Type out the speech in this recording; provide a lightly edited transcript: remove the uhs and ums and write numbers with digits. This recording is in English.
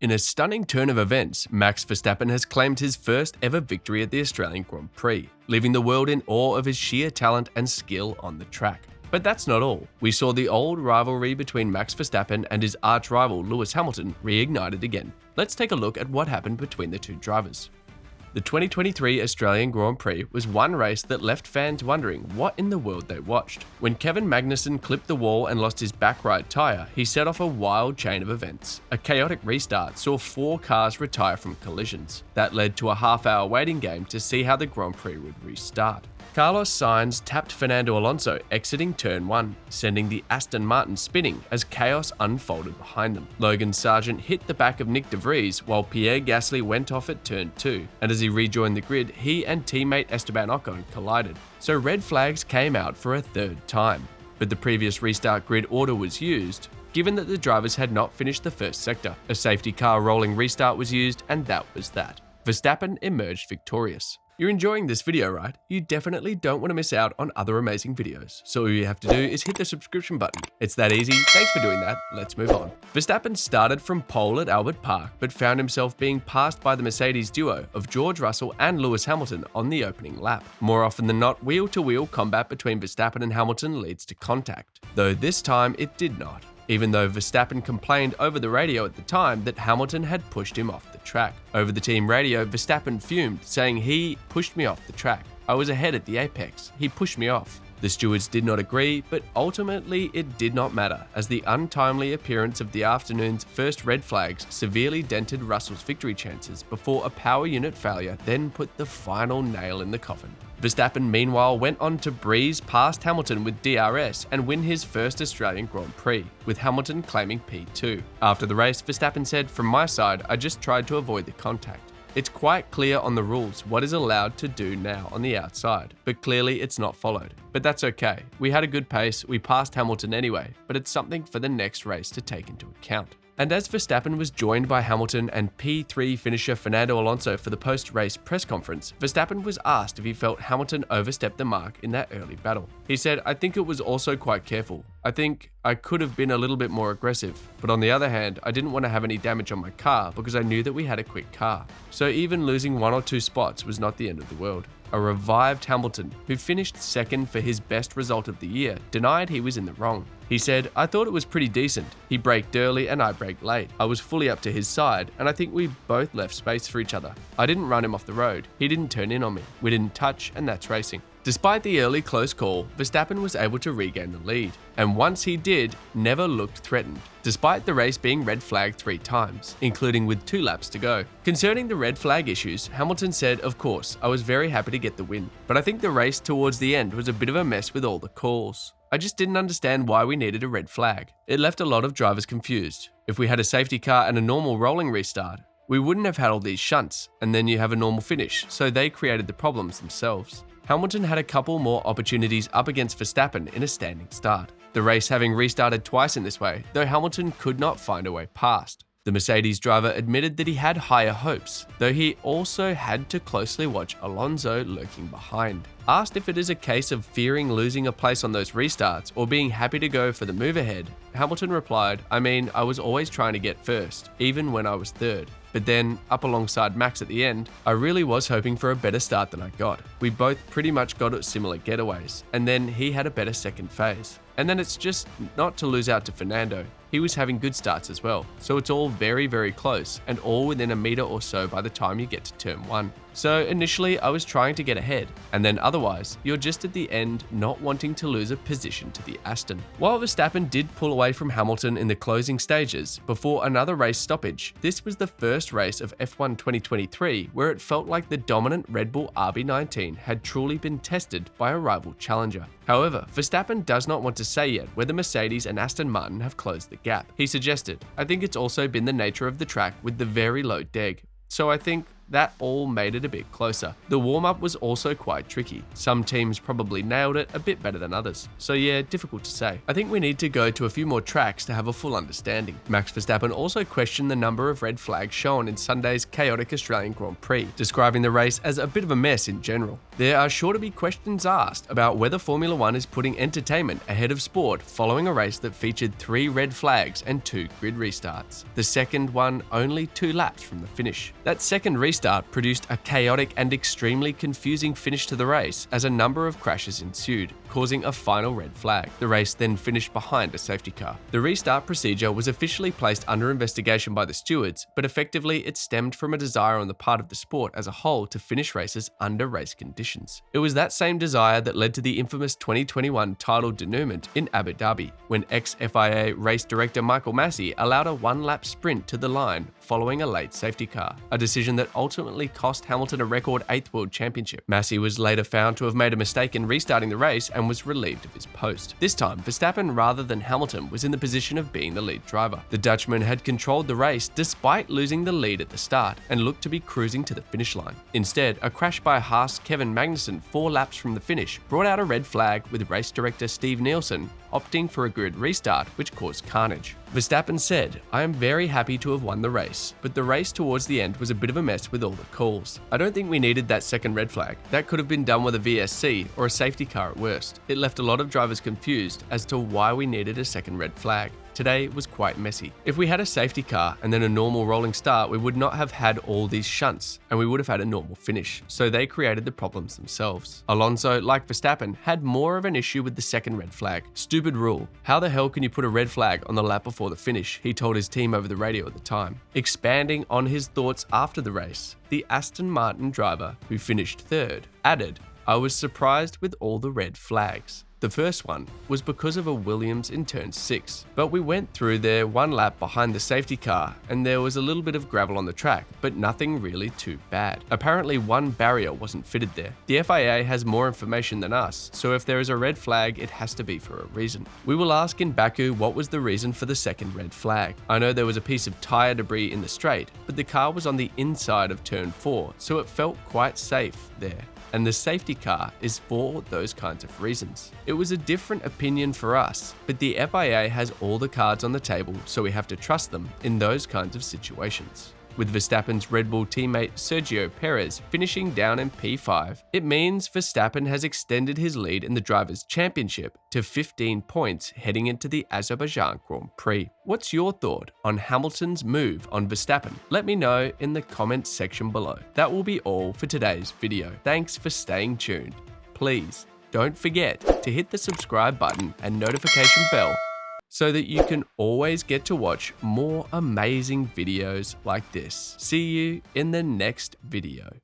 In a stunning turn of events, Max Verstappen has claimed his first ever victory at the Australian Grand Prix, leaving the world in awe of his sheer talent and skill on the track. But that's not all. We saw the old rivalry between Max Verstappen and his arch-rival Lewis Hamilton reignited again. Let's take a look at what happened between the two drivers. The 2023 Australian Grand Prix was one race that left fans wondering what in the world they watched. When Kevin Magnussen clipped the wall and lost his back right tyre, he set off a wild chain of events. A chaotic restart saw 4 cars retire from collisions. That led to a half-hour waiting game to see how the Grand Prix would restart. Carlos Sainz tapped Fernando Alonso exiting turn 1, sending the Aston Martin spinning as chaos unfolded behind them. Logan Sargent hit the back of Nick de Vries while Pierre Gasly went off at turn 2, and as he rejoined the grid, he and teammate Esteban Ocon collided. So red flags came out for a third time. But the previous restart grid order was used, given that the drivers had not finished the first sector. A safety car rolling restart was used, and that was that. Verstappen emerged victorious. You're enjoying this video, right? You definitely don't want to miss out on other amazing videos. So all you have to do is hit the subscription button. It's that easy. Thanks for doing that. Let's move on. Verstappen started from pole at Albert Park, but found himself being passed by the Mercedes duo of George Russell and Lewis Hamilton on the opening lap. More often than not, wheel-to-wheel combat between Verstappen and Hamilton leads to contact, though this time it did not. Even though Verstappen complained over the radio at the time that Hamilton had pushed him off the track. Over the team radio, Verstappen fumed, saying he pushed me off the track. I was ahead at the apex. He pushed me off. The stewards did not agree, but ultimately it did not matter, as the untimely appearance of the afternoon's first red flags severely dented Russell's victory chances before a power unit failure then put the final nail in the coffin. Verstappen meanwhile went on to breeze past Hamilton with DRS and win his first Australian Grand Prix, with Hamilton claiming P2. After the race, Verstappen said, "From my side, I just tried to avoid the contact. It's quite clear on the rules what is allowed to do now on the outside, but clearly it's not followed. But that's okay. We had a good pace, we passed Hamilton anyway, but it's something for the next race to take into account." And as Verstappen was joined by Hamilton and P3 finisher Fernando Alonso for the post-race press conference, Verstappen was asked if he felt Hamilton overstepped the mark in that early battle. He said, "I think it was also quite careful. I think I could have been a little bit more aggressive, but on the other hand, I didn't want to have any damage on my car because I knew that we had a quick car. So even losing 1 or 2 spots was not the end of the world." A revived Hamilton, who finished second for his best result of the year, denied he was in the wrong. He said, "I thought it was pretty decent. He braked early and I braked late. I was fully up to his side, and I think we both left space for each other. I didn't run him off the road. He didn't turn in on me. We didn't touch, and that's racing." Despite the early close call, Verstappen was able to regain the lead, and once he did, never looked threatened, despite the race being red flagged 3 times, including with 2 laps to go. Concerning the red flag issues, Hamilton said, "Of course, I was very happy to get the win, but I think the race towards the end was a bit of a mess with all the calls. I just didn't understand why we needed a red flag. It left a lot of drivers confused. If we had a safety car and a normal rolling restart, we wouldn't have had all these shunts, and then you have a normal finish, so they created the problems themselves." Hamilton had a couple more opportunities up against Verstappen in a standing start, the race having restarted twice in this way, though Hamilton could not find a way past. The Mercedes driver admitted that he had higher hopes, though he also had to closely watch Alonso lurking behind. Asked if it is a case of fearing losing a place on those restarts or being happy to go for the move ahead, Hamilton replied, "I mean, I was always trying to get first, even when I was third. But then, up alongside Max at the end, I really was hoping for a better start than I got. We both pretty much got at similar getaways, and then he had a better second phase. And then it's just not to lose out to Fernando. He was having good starts as well, so it's all very, very close, and all within a meter or so by the time you get to turn 1. So initially I was trying to get ahead, and then otherwise, you're just at the end not wanting to lose a position to the Aston." While Verstappen did pull away from Hamilton in the closing stages before another race stoppage, this was the first race of F1 2023 where it felt like the dominant Red Bull RB19 had truly been tested by a rival challenger. However, Verstappen does not want to say yet whether Mercedes and Aston Martin have closed the gap. He suggested, "I think it's also been the nature of the track with the very low deg. So I think that all made it a bit closer. The warm-up was also quite tricky. Some teams probably nailed it a bit better than others. So yeah, difficult to say. I think we need to go to a few more tracks to have a full understanding." Max Verstappen also questioned the number of red flags shown in Sunday's chaotic Australian Grand Prix, describing the race as a bit of a mess in general. There are sure to be questions asked about whether Formula One is putting entertainment ahead of sport following a race that featured 3 red flags and 2 grid restarts. The second one only 2 laps from the finish. That second restart produced a chaotic and extremely confusing finish to the race as a number of crashes ensued, causing a final red flag. The race then finished behind a safety car. The restart procedure was officially placed under investigation by the stewards, but effectively it stemmed from a desire on the part of the sport as a whole to finish races under race conditions. It was that same desire that led to the infamous 2021 title denouement in Abu Dhabi, when ex-FIA race director Michael Massey allowed a 1-lap sprint to the line following a late safety car, a decision that ultimately cost Hamilton a record 8th World Championship. Massey was later found to have made a mistake in restarting the race and was relieved of his post. This time, Verstappen rather than Hamilton was in the position of being the lead driver. The Dutchman had controlled the race despite losing the lead at the start and looked to be cruising to the finish line. Instead, a crash by Haas Kevin Magnussen 4 laps from the finish brought out a red flag, with race director Steve Nielsen opting for a grid restart, which caused carnage. Verstappen said, "I am very happy to have won the race, but the race towards the end was a bit of a mess with all the calls. I don't think we needed that second red flag. That could have been done with a VSC or a safety car at worst. It left a lot of drivers confused as to why we needed a second red flag. Today was quite messy. If we had a safety car and then a normal rolling start, we would not have had all these shunts and we would have had a normal finish. So they created the problems themselves." Alonso, like Verstappen, had more of an issue with the second red flag. "Stupid rule. How the hell can you put a red flag on the lap before the finish?" he told his team over the radio at the time. Expanding on his thoughts after the race, the Aston Martin driver, who finished 3rd, added, "I was surprised with all the red flags. The first one was because of a Williams in turn 6, but we went through there 1 lap behind the safety car and there was a little bit of gravel on the track, but nothing really too bad. Apparently 1 barrier wasn't fitted there. The FIA has more information than us, so if there is a red flag, it has to be for a reason. We will ask in Baku what was the reason for the second red flag. I know there was a piece of tyre debris in the straight, but the car was on the inside of turn 4, so it felt quite safe there. And the safety car is for those kinds of reasons. It was a different opinion for us, but the FIA has all the cards on the table, so we have to trust them in those kinds of situations." With Verstappen's Red Bull teammate Sergio Perez finishing down in P5, it means Verstappen has extended his lead in the Drivers' Championship to 15 points heading into the Azerbaijan Grand Prix. What's your thought on Hamilton's move on Verstappen? Let me know in the comments section below. That will be all for today's video. Thanks for staying tuned. Please don't forget to hit the subscribe button and notification bell so that you can always get to watch more amazing videos like this. See you in the next video.